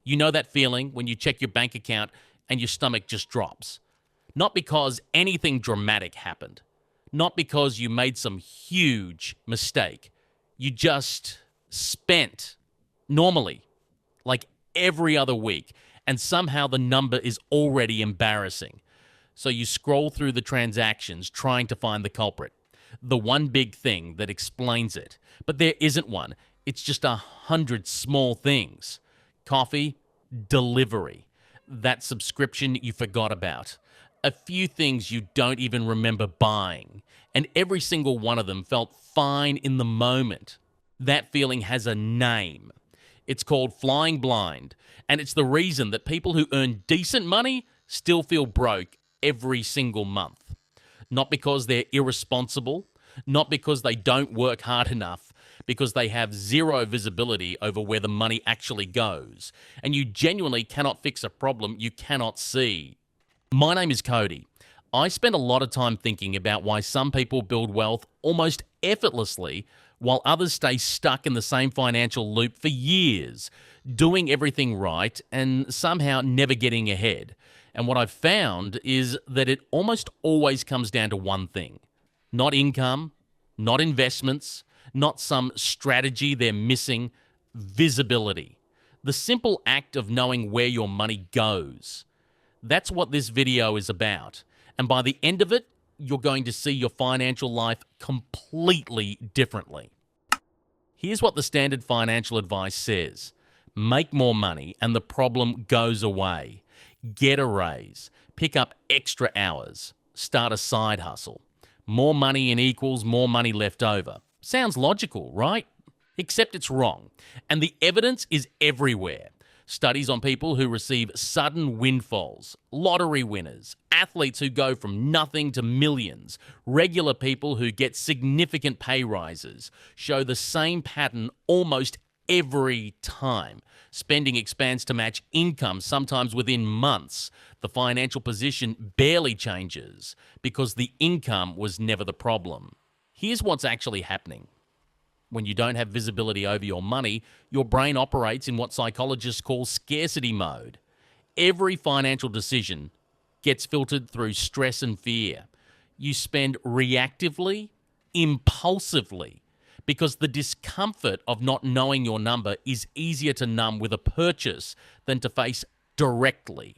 You know that feeling when you check your bank account and your stomach just drops. Not because anything dramatic happened. Not because you made some huge mistake. You just spent normally, like every other week, and somehow the number is already embarrassing. So you scroll through the transactions trying to find the culprit, the one big thing that explains it. But there isn't one. It's just 100 small things. Coffee, delivery, that subscription you forgot about, a few things you don't even remember buying, and every single one of them felt fine in the moment. That feeling has a name. It's called flying blind, and it's the reason that people who earn decent money still feel broke every single month. Not because they're irresponsible, not because they don't work hard enough, because they have zero visibility over where the money actually goes, and you genuinely cannot fix a problem you cannot see. My name is Cody. I spend a lot of time thinking about why some people build wealth almost effortlessly while others stay stuck in the same financial loop for years, doing everything right and somehow never getting ahead. And what I've found is that it almost always comes down to one thing. Not income, not investments, not some strategy they're missing, visibility. The simple act of knowing where your money goes. That's what this video is about. And by the end of it, you're going to see your financial life completely differently. Here's what the standard financial advice says. Make more money and the problem goes away. Get a raise. Pick up extra hours. Start a side hustle. More money in equals more money left over. Sounds logical, right? Except it's wrong. And the evidence is everywhere. Studies on people who receive sudden windfalls, lottery winners, athletes who go from nothing to millions, regular people who get significant pay rises, show the same pattern almost every time. Spending expands to match income, sometimes within months. The financial position barely changes because the income was never the problem. Here's what's actually happening. When you don't have visibility over your money, your brain operates in what psychologists call scarcity mode. Every financial decision gets filtered through stress and fear. You spend reactively, impulsively, because the discomfort of not knowing your number is easier to numb with a purchase than to face directly.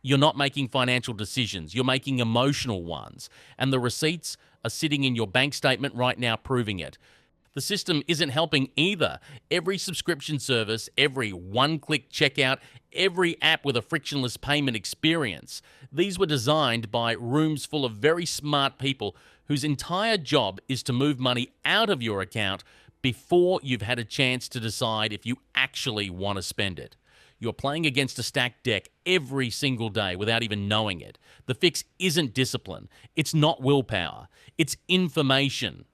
You're not making financial decisions, you're making emotional ones, and the receipts are sitting in your bank statement right now proving it. The system isn't helping either. Every subscription service, every one-click checkout, every app with a frictionless payment experience. These were designed by rooms full of very smart people whose entire job is to move money out of your account before you've had a chance to decide if you actually want to spend it. You're playing against a stacked deck every single day without even knowing it. The fix isn't discipline. It's not willpower. It's information.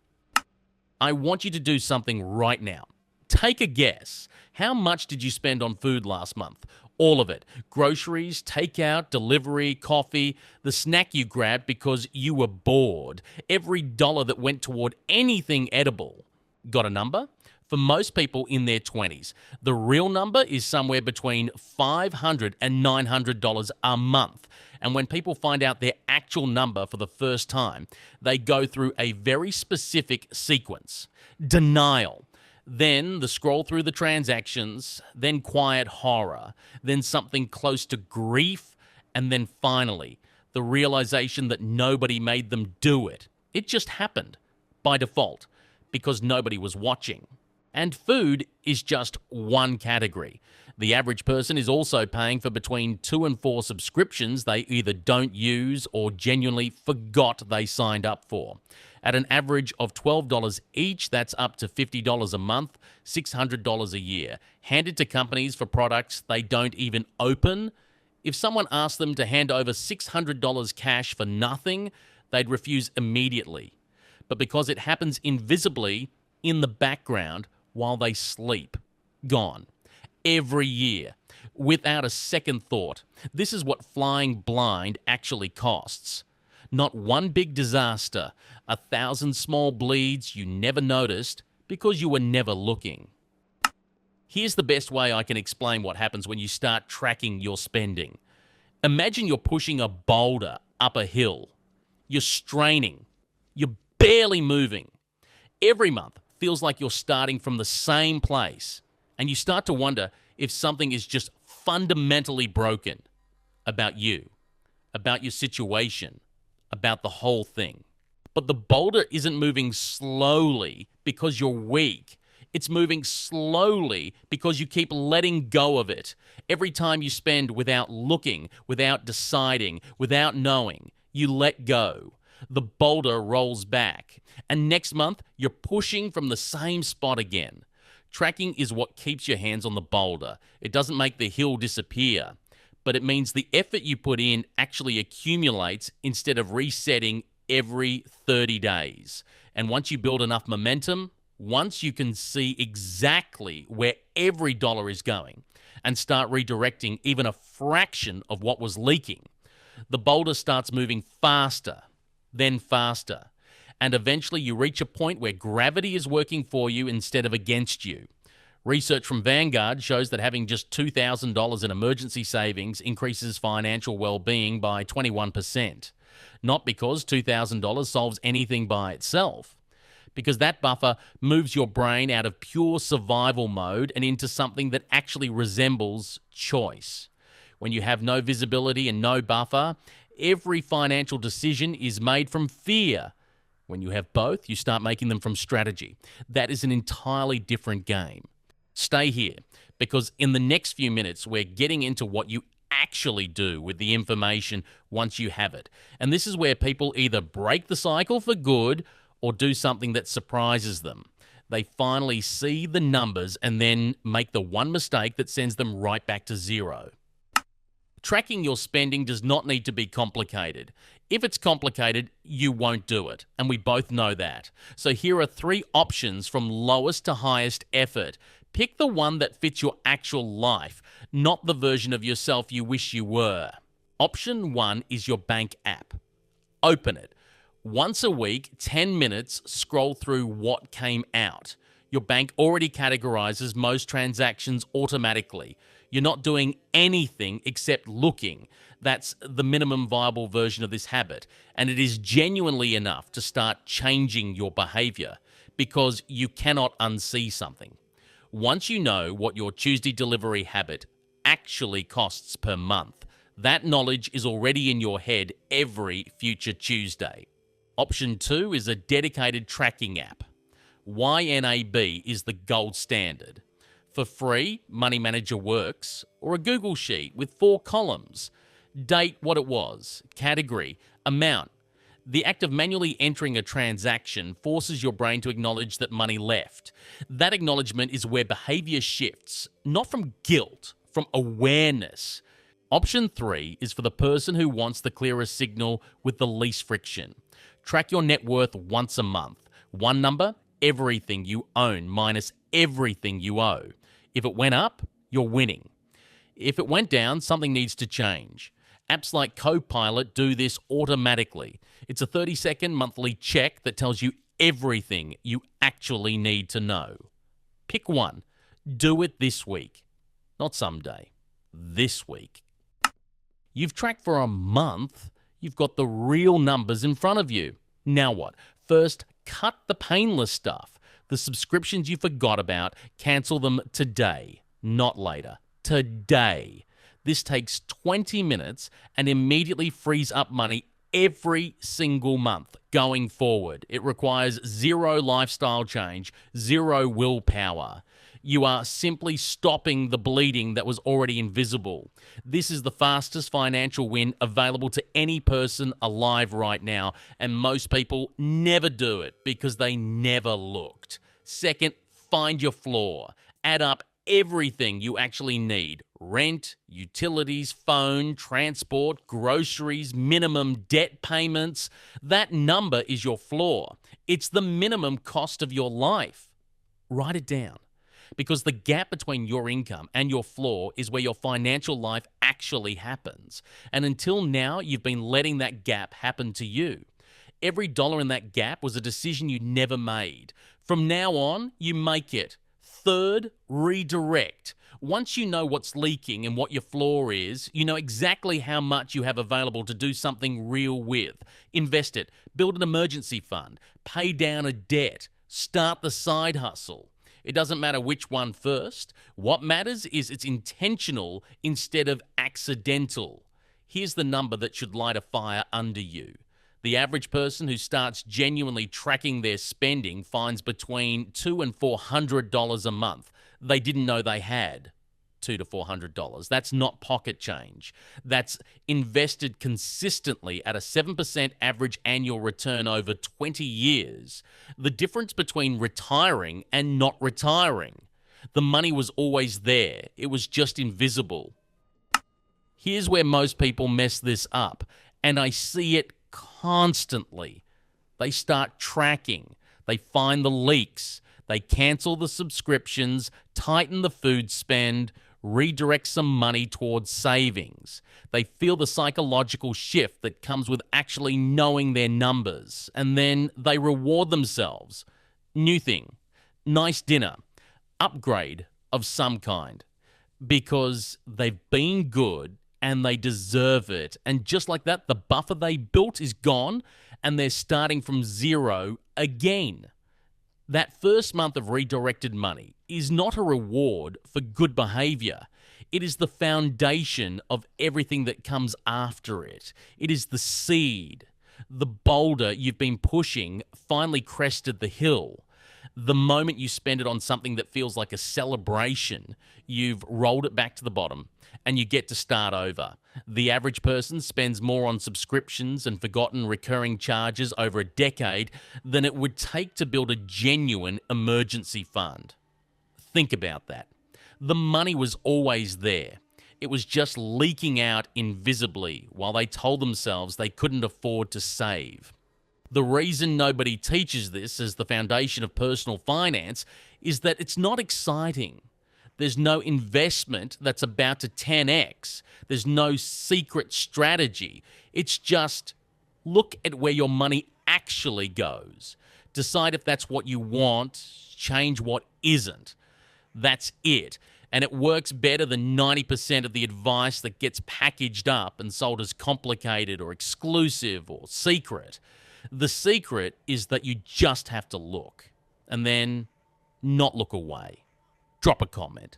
I want you to do something right now. Take a guess. How much did you spend on food last month? All of it. Groceries, takeout, delivery, coffee, the snack you grabbed because you were bored. Every dollar that went toward anything edible. Got a number? For most people in their 20s, the real number is somewhere between $500 and $900 a month. And when people find out their actual number for the first time, they go through a very specific sequence. Denial. Then the scroll through the transactions, then quiet horror, then something close to grief, and then finally, the realization that nobody made them do it. It just happened, by default, because nobody was watching. And food is just one category. The average person is also paying for between 2 and 4 subscriptions they either don't use or genuinely forgot they signed up for. At an average of $12 each, that's up to $50 a month, $600 a year, handed to companies for products they don't even open. If someone asked them to hand over $600 cash for nothing, they'd refuse immediately. But because it happens invisibly, in the background, while they sleep, gone. Every year, without a second thought. This is what flying blind actually costs. Not one big disaster, 1,000 small bleeds you never noticed because you were never looking. Here's the best way I can explain what happens when you start tracking your spending. Imagine you're pushing a boulder up a hill. You're straining. You're barely moving. Every month feels like you're starting from the same place, and you start to wonder if something is just fundamentally broken about you, about your situation, about the whole thing. But the boulder isn't moving slowly because you're weak. It's moving slowly because you keep letting go of it. Every time you spend without looking, without deciding, without knowing, you let go. The boulder rolls back. And next month, you're pushing from the same spot again. Tracking is what keeps your hands on the boulder. It doesn't make the hill disappear, but it means the effort you put in actually accumulates instead of resetting every 30 days. And once you build enough momentum, once you can see exactly where every dollar is going and start redirecting even a fraction of what was leaking, the boulder starts moving faster, then faster, and eventually you reach a point where gravity is working for you instead of against you. Research from Vanguard shows that having just $2,000 in emergency savings increases financial well-being by 21%. Not because $2,000 solves anything by itself, because that buffer moves your brain out of pure survival mode and into something that actually resembles choice. When you have no visibility and no buffer, every financial decision is made from fear. When you have both, you start making them from strategy. That is an entirely different game. Stay here, because in the next few minutes, we're getting into what you actually do with the information once you have it. And this is where people either break the cycle for good or do something that surprises them. They finally see the numbers and then make the one mistake that sends them right back to zero. Tracking your spending does not need to be complicated. If it's complicated, you won't do it, and we both know that. So here are 3 options from lowest to highest effort. Pick the one that fits your actual life, not the version of yourself you wish you were. Option 1 is your bank app. Open it. Once a week, 10 minutes, scroll through what came out. Your bank already categorizes most transactions automatically. You're not doing anything except looking. That's the minimum viable version of this habit. And it is genuinely enough to start changing your behavior because you cannot unsee something. Once you know what your Tuesday delivery habit actually costs per month, that knowledge is already in your head every future Tuesday. Option 2 is a dedicated tracking app. YNAB is the gold standard. For free, Money Manager works, or a Google Sheet with 4 columns. Date what it was, category, amount. The act of manually entering a transaction forces your brain to acknowledge that money left. That acknowledgement is where behavior shifts, not from guilt, from awareness. Option 3 is for the person who wants the clearest signal with the least friction. Track your net worth once a month. One number, everything you own minus everything you owe. If it went up, you're winning. If it went down, something needs to change. Apps like Copilot do this automatically. It's a 30-second monthly check that tells you everything you actually need to know. Pick one. Do it this week. Not someday. This week. You've tracked for a month. You've got the real numbers in front of you. Now what? First, cut the painless stuff. The subscriptions you forgot about, cancel them today, not later. Today. This takes 20 minutes and immediately frees up money every single month going forward. It requires 0 lifestyle change, 0 willpower. You are simply stopping the bleeding that was already invisible. This is the fastest financial win available to any person alive right now, and most people never do it because they never looked. Second, find your floor. Add up everything you actually need. Rent, utilities, phone, transport, groceries, minimum debt payments. That number is your floor. It's the minimum cost of your life. Write it down. Because the gap between your income and your floor is where your financial life actually happens. And until now, you've been letting that gap happen to you. Every dollar in that gap was a decision you never made. From now on, you make it. Third, redirect. Once you know what's leaking and what your flaw is, you know exactly how much you have available to do something real with. Invest it, build an emergency fund, pay down a debt, start the side hustle. It doesn't matter which one first. What matters is it's intentional instead of accidental. Here's the number that should light a fire under you. The average person who starts genuinely tracking their spending finds between $200 and $400 a month they didn't know they had. $200 to $400. That's not pocket change. That's invested consistently at a 7% average annual return over 20 years. The difference between retiring and not retiring. The money was always there. It was just invisible. Here's where most people mess this up, and I see it constantly. They start tracking. They find the leaks. They cancel the subscriptions, tighten the food spend, redirect some money towards savings. They feel the psychological shift that comes with actually knowing their numbers, and then they reward themselves. New thing, nice dinner, upgrade of some kind, because they've been good and they deserve it. And just like that, the buffer they built is gone and they're starting from zero again. That first month of redirected money is not a reward for good behavior. It is the foundation of everything that comes after it. It is the seed. The boulder you've been pushing finally crested the hill. The moment you spend it on something that feels like a celebration, you've rolled it back to the bottom and you get to start over. The average person spends more on subscriptions and forgotten recurring charges over a decade than it would take to build a genuine emergency fund. Think about that. The money was always there. It was just leaking out invisibly while they told themselves they couldn't afford to save. The reason nobody teaches this as the foundation of personal finance is that it's not exciting. There's no investment that's about to 10x. There's no secret strategy. It's just look at where your money actually goes. Decide if that's what you want, change what isn't. That's it. And it works better than 90% of the advice that gets packaged up and sold as complicated or exclusive or secret. The secret is that you just have to look and then not look away. Drop a comment.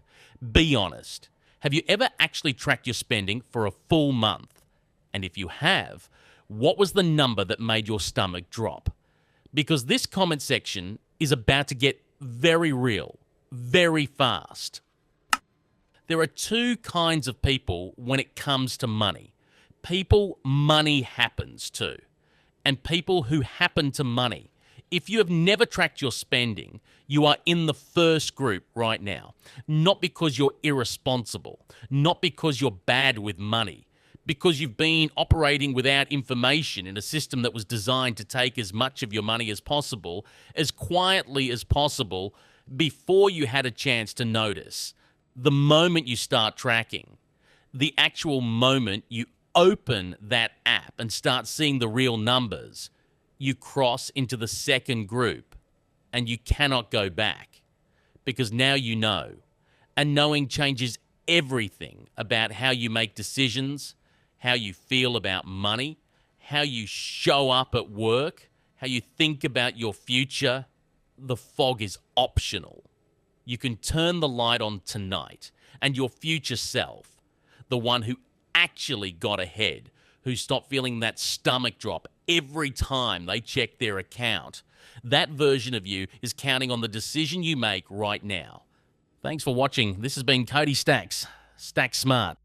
Be honest. Have you ever actually tracked your spending for a full month? And if you have, what was the number that made your stomach drop? Because this comment section is about to get very real, very fast. There are two kinds of people when it comes to money. People money happens to, and people who happen to money. If you have never tracked your spending, you are in the first group right now. Not because you're irresponsible, not because you're bad with money, because you've been operating without information in a system that was designed to take as much of your money as possible, as quietly as possible, before you had a chance to notice. The moment you start tracking, the actual moment you open that app and start seeing the real numbers, you cross into the second group and you cannot go back because now you know. And knowing changes everything about how you make decisions, how you feel about money, how you show up at work, how you think about your future. The fog is optional. You can turn the light on tonight and your future self, the one who actually got ahead, who stopped feeling that stomach drop every time they check their account. That version of you is counting on the decision you make right now. Thanks for watching. This has been Cody Stacks. Stack Smart.